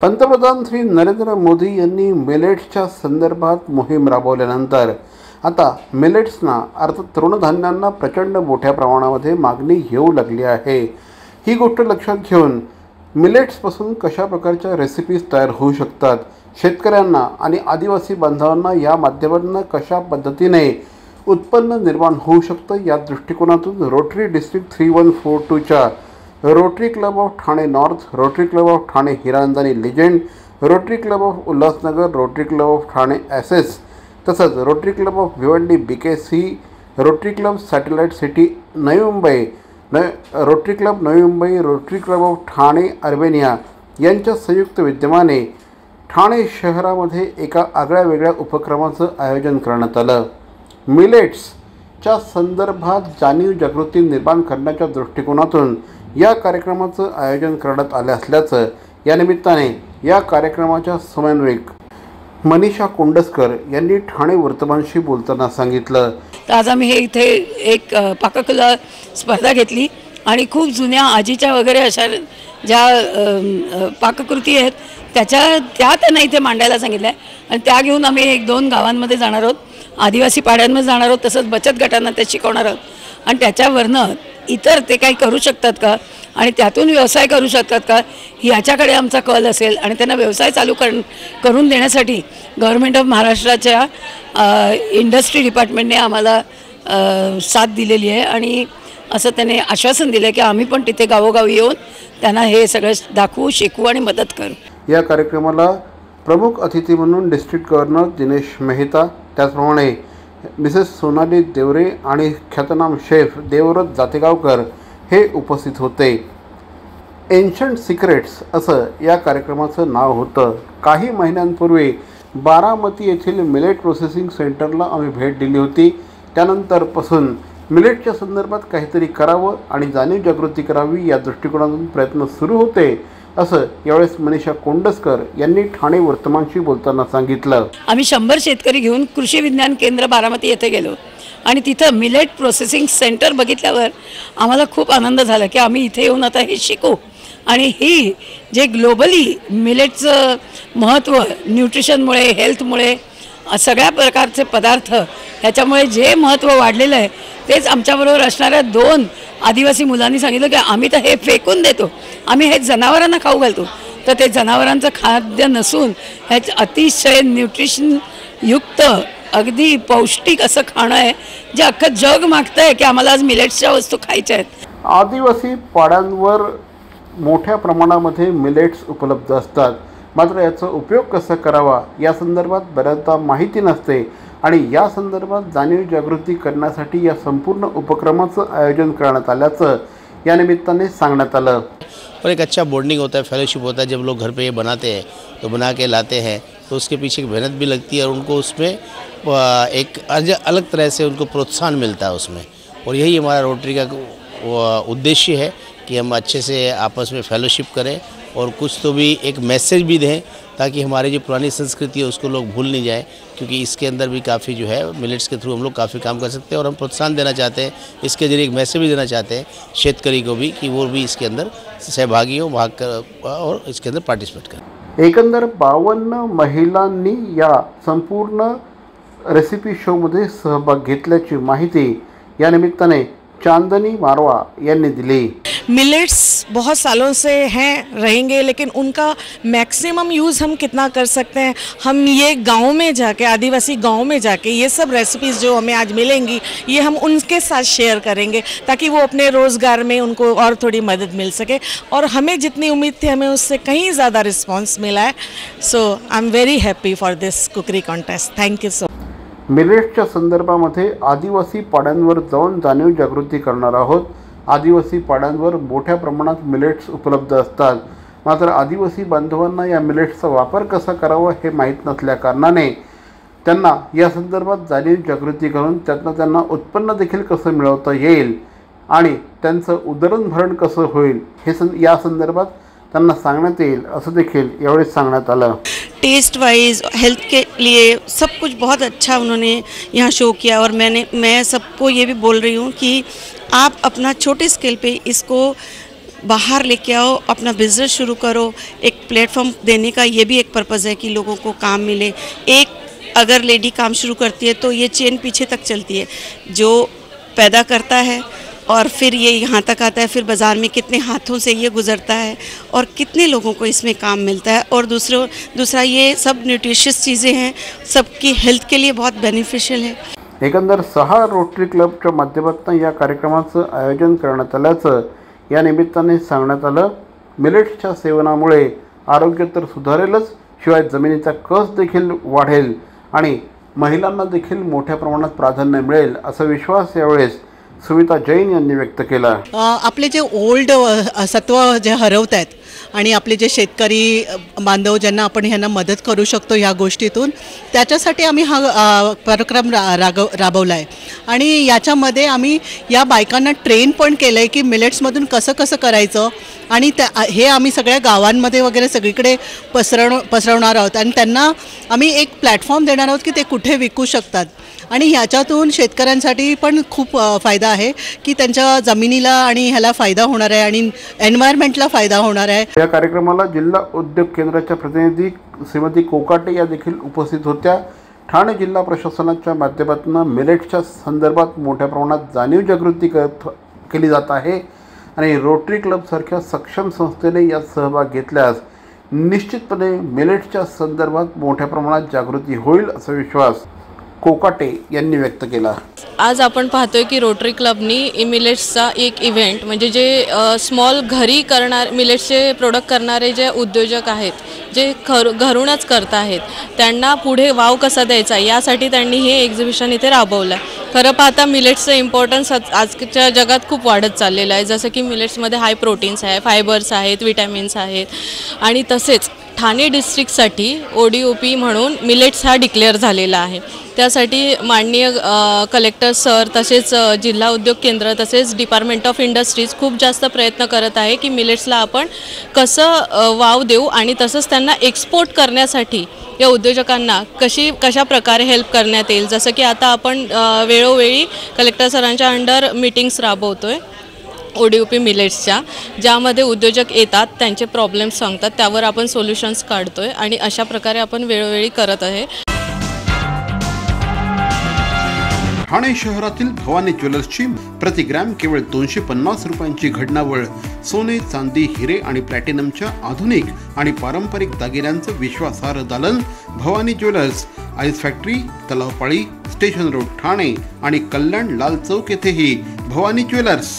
पंतप्रधान श्री नरेंद्र मोदी यांनी मिलेट्सच्या संदर्भात मोहीम राबवल्यानंतर आता मिलेट्सना अर्थात तृणधान्यांना प्रचंड मोठ्या प्रमाणामध्ये मागणी येऊ लागली आहे। ही गोष्ट लक्षात घेऊन मिलेट्सपासून कशा प्रकारच्या रेसिपीज तयार होऊ शकतात, शेतकऱ्यांना आणि आदिवासी बांधवांना या माध्यमातून कशा पद्धतीने उत्पन्न निर्माण होऊ शकतं, या दृष्टिकोनातून रोटरी डिस्ट्रिक्ट 3142च्या rotary club of Thane north, rotary club of Thane Hiranandani legend, rotary club of Ulhasnagar, rotary club of Thane SS, तसंच rotary club of Bhiwandi BKC, rotary club satellite city Navi Mumbai, rotary club Navi Mumbai, rotary club of Thane Urbania यांच्या संयुक्त विद्यमाने ठाणे शहरामध्ये एका आगळ्या वेगळ्या उपक्रमाचं आयोजन करण्यात आलं। मिलेट्सच्या संदर्भात जाणीव जागृती निर्माण करण्याच्या दृष्टिकोनातून या कार्यक्रमाचं आयोजन करण्यात आले असल्याचं या निमित्ताने या कार्यक्रमाच्या समन्वयक मनीषा कोंडस्कर यांनी ठाणे वर्तमानशी बोलताना सांगितलं। आज आम्ही हे इथे एक पाककला स्पर्धा घेतली आणि खूप जुन्या आजीच्या वगैरे अशा ज्या पाककृती आहेत त्या त्यांना इथे मांडायला सांगितलं आहे आणि त्या घेऊन आम्ही 1-2 गावांमध्ये जाणार आहोत, आदिवासी पाड्यांमध्ये जाणार आहोत, तसंच बचत गटांना ते शिकवणार आहोत आणि त्याच्यावरनं इतर ते काही करू शकतात का आणि त्यातून व्यवसाय करू शकतात का याच्याकडे आमचा कल असेल आणि त्यांना व्यवसाय चालू करून देण्यासाठी गव्हर्नमेंट ऑफ महाराष्ट्राच्या इंडस्ट्री डिपार्टमेंटने आम्हाला साथ दिलेली आहे आणि असं त्याने आश्वासन दिलं की आम्ही पण तिथे गावोगावी येऊन त्यांना हे सगळं दाखवू, शिकवू आणि मदत करू। या कार्यक्रमाला प्रमुख अतिथी म्हणून डिस्ट्रिक्ट गव्हर्नर दिनेश मेहता, त्याचप्रमाणे मिसेस सोनाली देवरे आणि ख्यातनाम शेफ देवव्रत जातेगावकर हे उपस्थित होते। एन्शंट सिक्रेट्स असं या कार्यक्रमाचं नाव होतं। काही महिन्यांपूर्वी बारामती येथील मिलेट प्रोसेसिंग सेंटरला आम्ही भेट दिली होती। त्यानंतरपासून मिलेटच्या संदर्भात काहीतरी करावं आणि जाणीव जागृती करावी या दृष्टिकोनातून प्रयत्न सुरू होते, असं यावेळेस मनीषा कोंडस्कर यांनी ठाणे वर्तमानशी बोलताना सांगितलं। आम्ही 100 शेतकरी घेऊन कृषी विज्ञान केंद्र बारामती येथे गेलो आणि तिथं मिलेट प्रोसेसिंग सेंटर बघितल्यावर आम्हाला खूप आनंद झाला की आम्ही इथे येऊन आता हे शिकू आणि ही जे ग्लोबली मिलेटचं महत्त्व न्यूट्रिशनमुळे, हेल्थमुळे, सगळ्या प्रकारचे पदार्थ ह्याच्यामुळे जे महत्त्व वाढलेलं आहे तेच आमच्याबरोबर असणाऱ्या 2 आदिवासी मुलांनी सांगितलं की आम्ही तर हे फेकून देतो, आम्ही हे जनावरांना खाऊ घालतो, तर ते जनावरांचं खाद्य नसून ह्याचं अतिशय न्यूट्रिशनयुक्त अगदी पौष्टिक असं खाणं आहे जे अख्खं जग मागतं आहे की आम्हाला आज मिलेट्सच्या वस्तू खायच्या आहेत। आदिवासी पाड्यांवर मोठ्या प्रमाणामध्ये मिलेट्स उपलब्ध असतात, मात्र याचा उपयोग कसा करावा या संदर्भात बऱ्याचदा माहिती नसते आणि या संदर्भात जाणीव जागृती करण्यासाठी या संपूर्ण उपक्रमाचं आयोजन करण्यात आल्याचं या निमित्ताने सांगण्यात आलं। और एक अच्छा बॉन्डिंग होता है, फेलोशिप होता है। जब लोग घर पे ये बनाते हैं तो बना के लाते हैं तो उसके पीछे एक मेहनत भी लगती है और उनको उसमें एक अलग तरह से उनको प्रोत्साहन मिलता है उसमें। और यही हमारा रोटरी का उद्देश्य है कि हम अच्छे से आपस में फेलोशिप करें और कुछ तो भी एक मैसेज भी दें ताकि हमारी जो पुरानी संस्कृति है उसको लोग भूल नहीं जाए, क्योंकि इसके अंदर भी काफ़ी जो है मिलेट्स के थ्रू हम लोग काफ़ी काम कर सकते हैं और हम प्रोत्साहन देना चाहते हैं। इसके जरिए एक मैसेज भी देना चाहते हैं शेतकरी को भी कि वो भी इसके अंदर सहभागी हो, भाग कर और इसके अंदर पार्टिसिपेट करें। एकंदर 52 महिलांनी या संपूर्ण रेसिपी शोमध्ये सहभाग घेतल्याची माहिती या निमित्ताने चांदनी मारवा यांनी दिली। मिलेट्स बहुत सालों से हैं, रहेंगे, लेकिन उनका मैक्सिमम यूज़ हम कितना कर सकते हैं, हम ये गाँव में जाके, आदिवासी गाँव में जाके ये सब रेसिपीज़ जो हमें आज मिलेंगी ये हम उनके साथ शेयर करेंगे ताकि वो अपने रोज़गार में उनको और थोड़ी मदद मिल सके। और हमें जितनी उम्मीद थी हमें उससे कहीं ज़्यादा रिस्पॉन्स मिला है। So I am very happy for this cookery contest. Thank you so much. मिलेट्सच्या संदर्भामध्ये आदिवासी पाड्यांवर जाऊन जाणीव जागृती करणार आहोत। आदिवासी पाड्यांवर मोठ्या प्रमाणात मिलेट्स उपलब्ध असतात, मात्र आदिवासी बांधवांना या मिलेट्सचा वापर कसा करावा हे माहीत नसल्या कारणाने त्यांना या संदर्भात जाणीव जागृती करून त्यातनं त्यांना उत्पन्न देखील कसं मिळवता येईल आणि त्यांचं उदरनिर्वाह कसं होईल हे या संदर्भात त्यांना सांगण्यात येईल असं देखील यावेळी सांगण्यात आलं। टेस्ट वाइज, हेल्थ के लिए सब कुछ बहुत अच्छा उन्होंने यहाँ शो किया और मैं सबको ये भी बोल रही हूँ कि आप अपना छोटे स्केल पे इसको बाहर लेके आओ, अपना बिजनेस शुरू करो। एक प्लेटफॉर्म देने का ये भी एक पर्पज़ है कि लोगों को काम मिले। एक अगर लेडी काम शुरू करती है तो ये चेन पीछे तक चलती है, जो पैदा करता है और फिर ये यहाँ तक आता है, फिर बाज़ार में कितने हाथों से ये गुज़रता है और कितने लोगों को इसमें काम मिलता है। और दूसरा ये सब न्यूट्रिशियस चीज़ें हैं, सबकी हेल्थ के लिए बहुत बेनिफिशियल है। एकंदर 6 रोटरी क्लबच्या माध्यमातून या कार्यक्रमाचं आयोजन करण्यात आल्याचं या निमित्ताने सांगण्यात आलं। मिलेट्सच्या सेवनामुळे आरोग्य तर सुधारेलच, शिवाय जमिनीचा कस देखील वाढेल आणि महिलांना देखील मोठ्या प्रमाणात प्राधान्य मिळेल असा विश्वास यावेळेस सुमिता जैन यांनी व्यक्त केला। आपले जे ओल्ड सत्व जे हरवत आहेत आणि आपले जे शेतकरी बांधव ज्यांना आपण ह्यांना मदत करू शकतो ह्या गोष्टीतून, त्याच्यासाठी आम्ही हा कार्यक्रम राबवला आहे। आणि याच्यामध्ये आम्ही या बायकांना ट्रेन पण केलं आहे की मिलेट्समधून कसं करायचं आणि हे आम्ही सगळ्या गावांमध्ये वगैरे सगळीकडे पसरवणार आहोत आणि त्यांना आम्ही एक प्लॅटफॉर्म देणार आहोत की ते कुठे विकू शकतात। आणि ह्याच्यातून शेतकऱ्यांसाठी पण खूप फायदा आहे की त्यांच्या जमिनीला आणि ह्याला फायदा होणार आहे आणि एन्व्हायरमेंटला फायदा होणार आहे। या कार्यक्रमाला जिल्हा उद्योग केंद्राच्या प्रतिनिधी श्रीमती कोकाटे या देखील उपस्थित होत्या। ठाणे जिल्हा प्रशासनाच्या माध्यमातून मिलेट्सच्या संदर्भात मोठ्या प्रमाणात जाणीव जागृती केली जात आहे आणि रोटरी क्लबसारख्या सक्षम संस्थेने यात सहभाग घेतल्यास निश्चितपणे मिलेट्सच्या संदर्भात मोठ्या प्रमाणात जागृती होईल असा विश्वास कोकाटे यांनी व्यक्त केला। आज आपण पाहतोय की रोटरी क्लबनी मिलेट्सचा एक इव्हेंट म्हणजे जे स्मॉल घरी मिलेट्सचे प्रोडक्ट करणारे जे उद्योजक आहेत, जे घरूनच करत आहेत, त्यांना पुढे वाव कसा द्यायचा यासाठी त्यांनी हे एक्झिबिशन इथे राबवलं आहे। खरं पाहता मिलेट्सचं इम्पॉर्टन्स आजच्या जगात खूप वाढत चाललेलं आहे। जसं की मिलेट्समध्ये हाय प्रोटीन्स आहे, फायबर्स आहेत, विटॅमिन्स आहेत आणि तसेच ठाणे डिस्ट्रिक्टसाठी ODOP म्हणून मिलेट्स हा डिक्लेअर झालेला आहे। त्यासाठी माननीय कलेक्टर सर तसेच जिल्हा उद्योग केंद्र तसेच डिपार्टमेंट ऑफ इंडस्ट्रीज खूप जास्त प्रयत्न करत आहे की मिलेट्सला आपण कसं वाव देऊ आणि तसंच त्यांना एक्सपोर्ट करण्यासाठी या उद्योजकांना कशा प्रकारे हेल्प करण्यात येईल। जसं की आता आपण वेळोवेळी कलेक्टर सरांच्या अंडर मीटिंग्स राबवतोय ODOP मिलेट्सच्या, ज्यामध्ये उद्योजक येतात, त्यांचे प्रॉब्लेम्स सांगतात, त्यावर आपण सोल्युशन्स काढतोय आणि अशा प्रकारे आपण वेळोवेळी करत आहे। ठाणे शहरातील भवानी ज्वेलर्सची प्रति ग्रॅम केवळ 250 रुपयांची घडणावळ सोने, चांदी, हिरे आणि प्लॅटिनमच्या आधुनिक आणि पारंपरिक दागिन्यांचं विश्वासार्ह दालन Bhavani jewellers, ice factory, Talao Pali, station road Thane आणि कल्याण लाल चौक येथेही भवानी ज्वेलर्स।